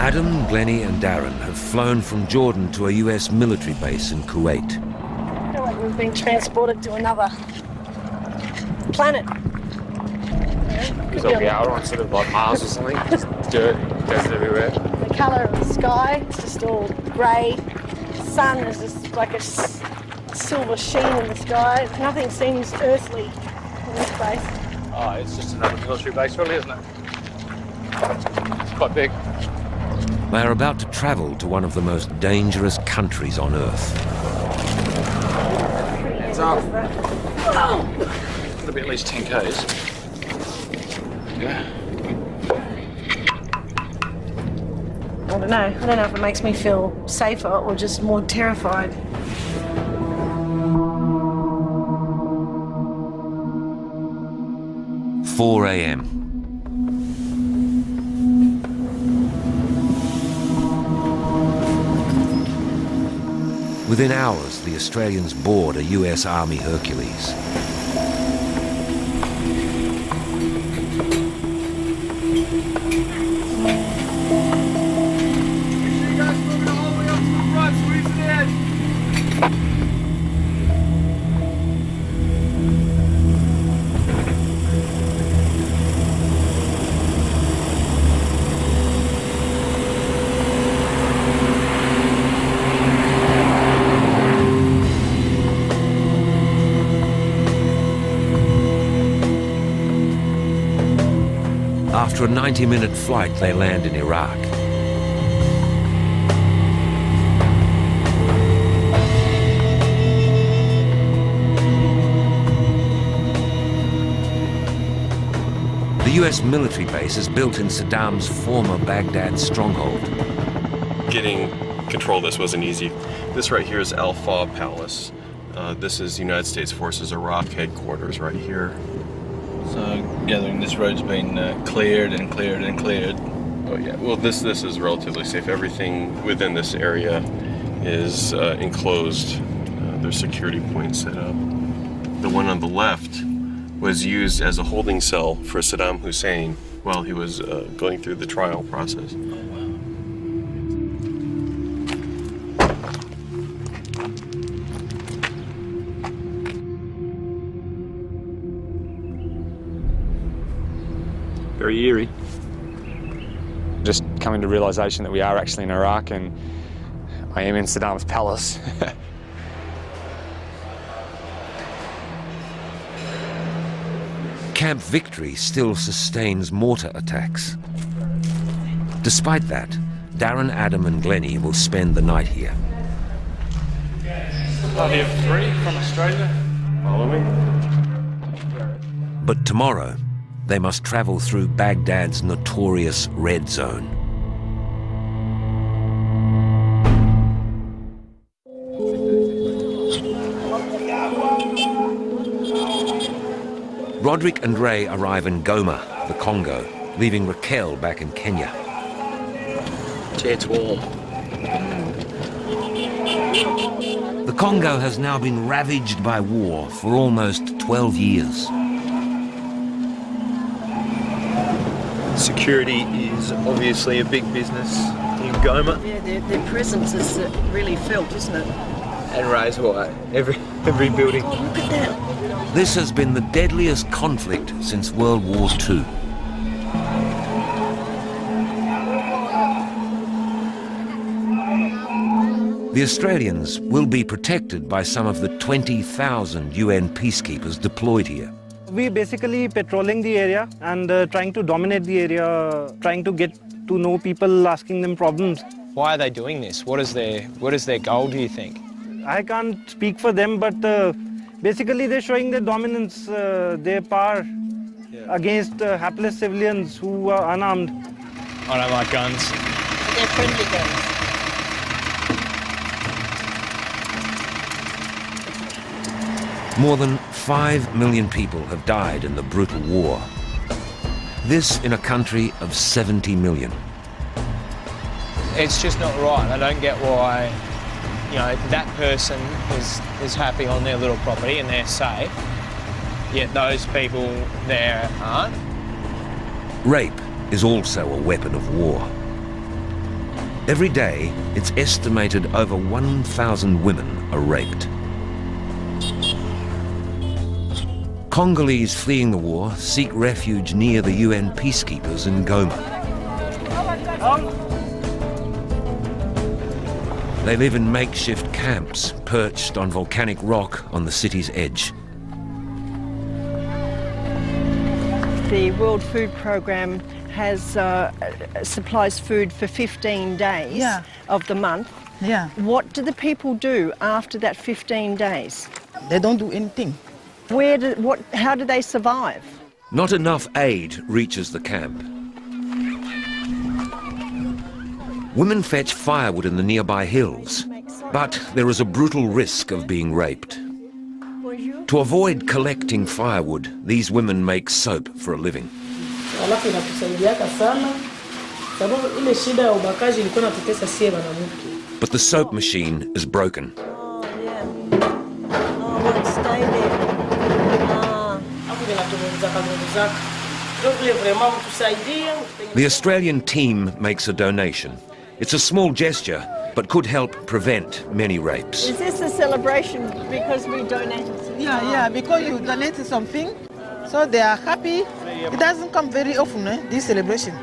Adam, Glennie and Darren have flown from Jordan to a US military base in Kuwait. I feel like we've been transported to another planet. Because I'll be out on sort of like Mars or something, just dirt, desert everywhere. The colour of the sky, it's just all grey. The sun is just like a silver sheen in the sky. Nothing seems earthly in this place. Oh, it's just another military base really, isn't it? It's quite big. They are about to travel to one of the most dangerous countries on Earth. Hands up. It'll be at least 10 k's. Yeah. I don't know. I don't know if it makes me feel safer or just more terrified. Four a.m. Within hours, the Australians board a US Army Hercules. After a 90-minute flight, they land in Iraq. The US military base is built in Saddam's former Baghdad stronghold. Getting control of this wasn't easy. This right here is Al Faw Palace. This is United States Forces Iraq headquarters right here. So, gathering this road's been cleared and cleared and cleared. Oh yeah, well this is relatively safe. Everything within this area is enclosed. There's security points set up. The one on the left was used as a holding cell for Saddam Hussein while he was going through the trial process. Very eerie. Just coming to realisation that we are actually in Iraq and I am in Saddam's palace. Camp Victory still sustains mortar attacks. Despite that, Darren, Adam and Glennie will spend the night here. I have 3 from Australia. Follow me. But tomorrow, they must travel through Baghdad's notorious red zone. Roderick and Ray arrive in Goma, the Congo, leaving Raquel back in Kenya. It's warm. The Congo has now been ravaged by war for almost 12 years. Security is obviously a big business in Goma. Yeah, their presence is really felt, isn't it? And Ray's white. Every building. Oh, look at that. This has been the deadliest conflict since World War II. The Australians will be protected by some of the 20,000 UN peacekeepers deployed here. We basically patrolling the area and trying to dominate the area, trying to get to know people, asking them problems. Why are they doing this? What is their goal, do you think? I can't speak for them, but basically they're showing their dominance, their power against hapless civilians who are unarmed. I don't like guns. They're friendly guns. More than 5 million people have died in the brutal war. This in a country of 70 million. It's just not right. I don't get why, you know, that person is happy on their little property and they're safe, yet those people there aren't. Rape is also a weapon of war. Every day, it's estimated over 1,000 women are raped. Congolese fleeing the war seek refuge near the UN peacekeepers in Goma. They live in makeshift camps perched on volcanic rock on the city's edge. The World Food Programme has supplies food for 15 days of the month. Yeah. What do the people do after that 15 days? They don't do anything. How do they survive? Not enough aid reaches the camp. Women fetch firewood in the nearby hills, but there is a brutal risk of being raped. To avoid collecting firewood, these women make soap for a living. But the soap machine is broken. The Australian team makes a donation. It's a small gesture, but could help prevent many rapes. Is this a celebration because we donated? Yeah, because you donated something, so they are happy. It doesn't come very often, this celebration.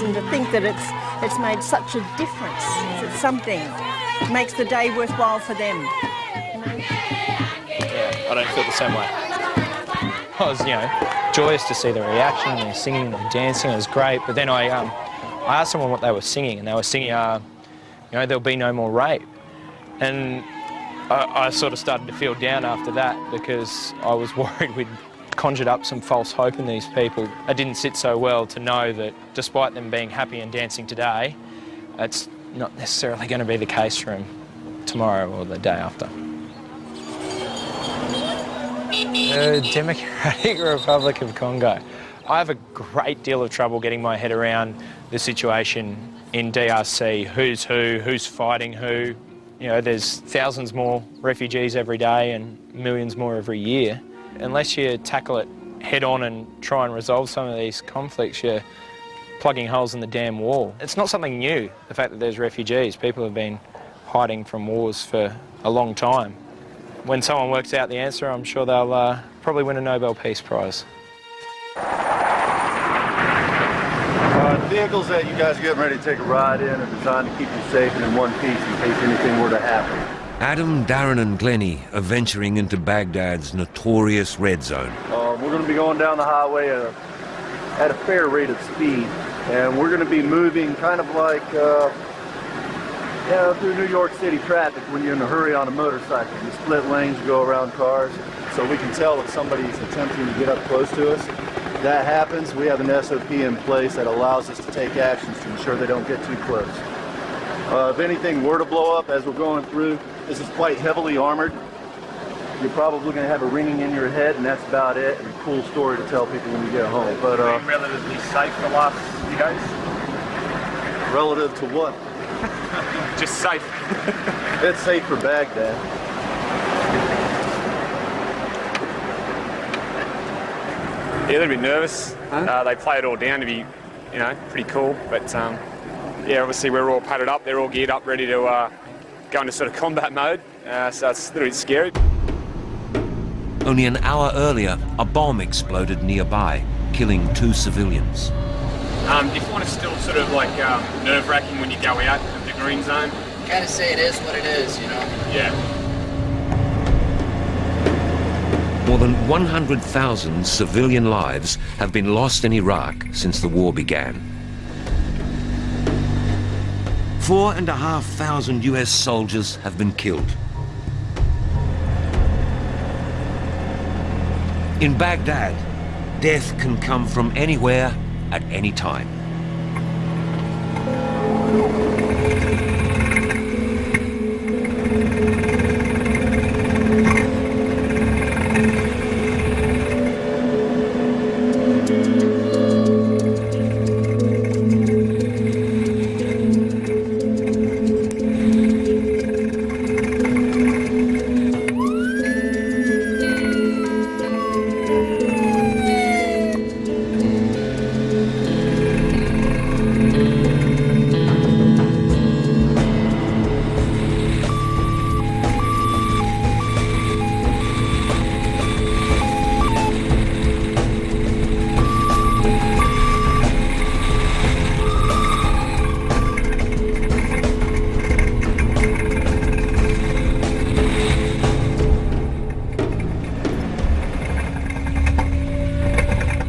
And to think that it's made such a difference. It's something. It makes the day worthwhile for them. Yeah, I don't feel the same way. I was, joyous to see the reaction, they're singing, they're dancing, it was great. But then I asked someone what they were singing, and they were singing, there'll be no more rape. And I sort of started to feel down after that because I was worried we'd conjured up some false hope in these people. It didn't sit so well to know that despite them being happy and dancing today, it's not necessarily going to be the case for them tomorrow or the day after. The Democratic Republic of Congo. I have a great deal of trouble getting my head around the situation in DRC. Who's who, who's fighting who. There's thousands more refugees every day and millions more every year. Unless you tackle it head on and try and resolve some of these conflicts, you're plugging holes in the damn wall. It's not something new, the fact that there's refugees. People have been hiding from wars for a long time. When someone works out the answer, I'm sure they'll probably win a Nobel Peace Prize. The vehicles that you guys are getting ready to take a ride in are designed to keep you safe and in one piece in case anything were to happen. Adam, Darren and Glennie are venturing into Baghdad's notorious red zone. We're going to be going down the highway at a fair rate of speed, and we're going to be moving kind of like through New York City traffic when you're in a hurry on a motorcycle. You split lanes, you go around cars, so we can tell if somebody's attempting to get up close to us. If that happens, we have an SOP in place that allows us to take actions to ensure they don't get too close. If anything were to blow up as we're going through, this is quite heavily armored. You're probably going to have a ringing in your head, and that's about it. And a cool story to tell people when you get home. But relatively safe the last few days? Relative to what? Just safe. It's safe for Baghdad. Yeah, a little bit nervous. They play it all down to be, pretty cool. But obviously we're all padded up. They're all geared up, ready to go into sort of combat mode. So it's a little bit scary. Only an hour earlier, a bomb exploded nearby, killing 2 civilians. Do you find it still sort of like nerve-wracking when you go out of the green zone? Kind of say it is what it is, Yeah. More than 100,000 civilian lives have been lost in Iraq since the war began. 4,500 US soldiers have been killed. In Baghdad, death can come from anywhere at any time.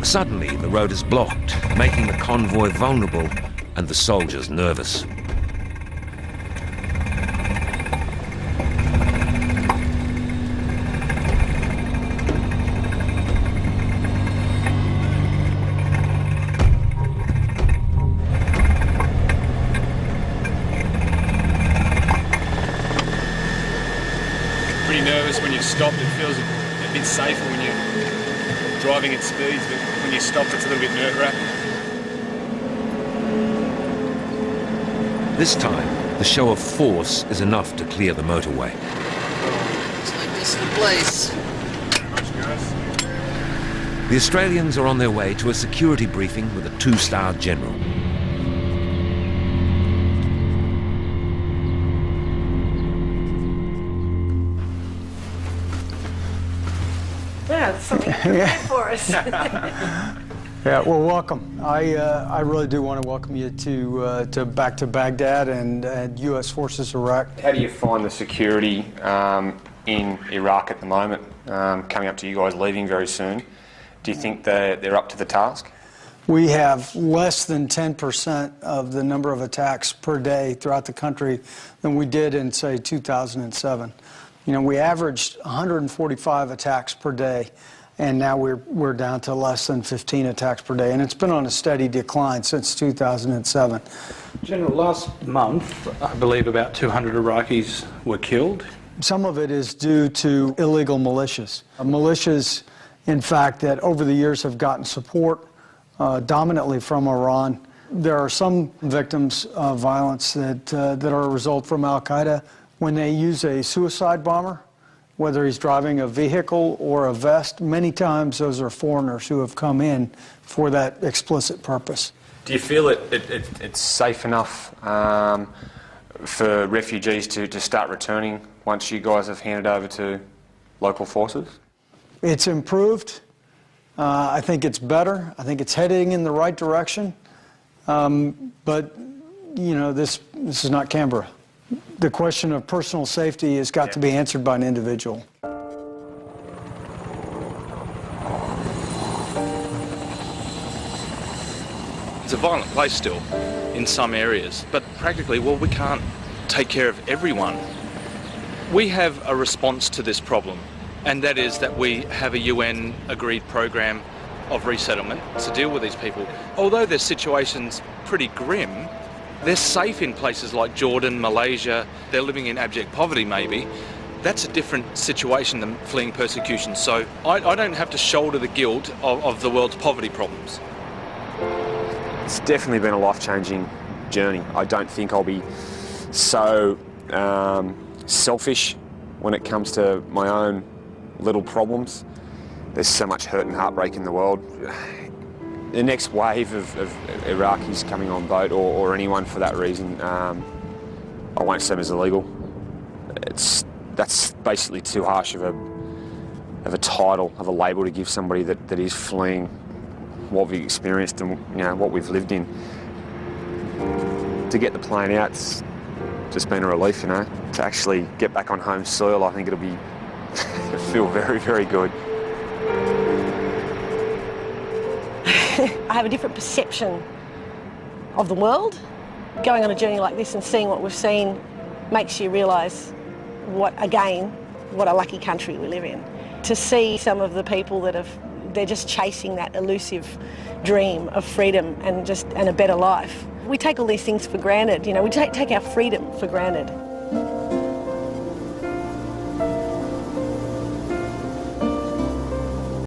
Suddenly, the road is blocked, making the convoy vulnerable and the soldiers nervous. Pretty nervous when you've stopped. It feels a bit safer when you're driving at speeds, but when you stop, it's a little bit nerve-wracking. This time, the show of force is enough to clear the motorway. Looks like this is the place. The Australians are on their way to a security briefing with a two-star general. Yeah, it's something for us. Yeah, well, welcome. I really do want to welcome you to back to Baghdad and U.S. Forces Iraq. How do you find the security in Iraq at the moment, coming up to you guys leaving very soon? Do you think they're up to the task? We have less than 10% of the number of attacks per day throughout the country than we did in, say, 2007. You know, we averaged 145 attacks per day, and now we're down to less than 15 attacks per day, and it's been on a steady decline since 2007. General, last month, I believe about 200 Iraqis were killed. Some of it is due to illegal militias. Militias, in fact, that over the years have gotten support dominantly from Iran. There are some victims of violence that are a result from al-Qaeda when they use a suicide bomber, whether he's driving a vehicle or a vest. Many times those are foreigners who have come in for that explicit purpose. Do you feel it's safe enough for refugees to start returning once you guys have handed over to local forces? It's improved. I think it's better. I think it's heading in the right direction. But, you know, this is not Canberra. The question of personal safety has got to be answered by an individual. It's a violent place still in some areas, but practically, well, we can't take care of everyone. We have a response to this problem, and that is that we have a UN agreed program of resettlement to deal with these people. Although their situation's pretty grim, they're safe in places like Jordan, Malaysia. They're living in abject poverty maybe. That's a different situation than fleeing persecution. So I don't have to shoulder the guilt of the world's poverty problems. It's definitely been a life-changing journey. I don't think I'll be so selfish when it comes to my own little problems. There's so much hurt and heartbreak in the world. The next wave of Iraqis coming on boat, or anyone for that reason, I won't see them as illegal. That's basically too harsh of a title, of a label to give somebody that is fleeing what we've experienced and, you know, what we've lived in. To get the plane out, it's just been a relief, you know. To actually get back on home soil, I think it'll feel very, very good. I have a different perception of the world. Going on a journey like this and seeing what we've seen makes you realise what a lucky country we live in. To see some of the people they're just chasing that elusive dream of freedom and a better life. We take all these things for granted, you know, we take our freedom for granted.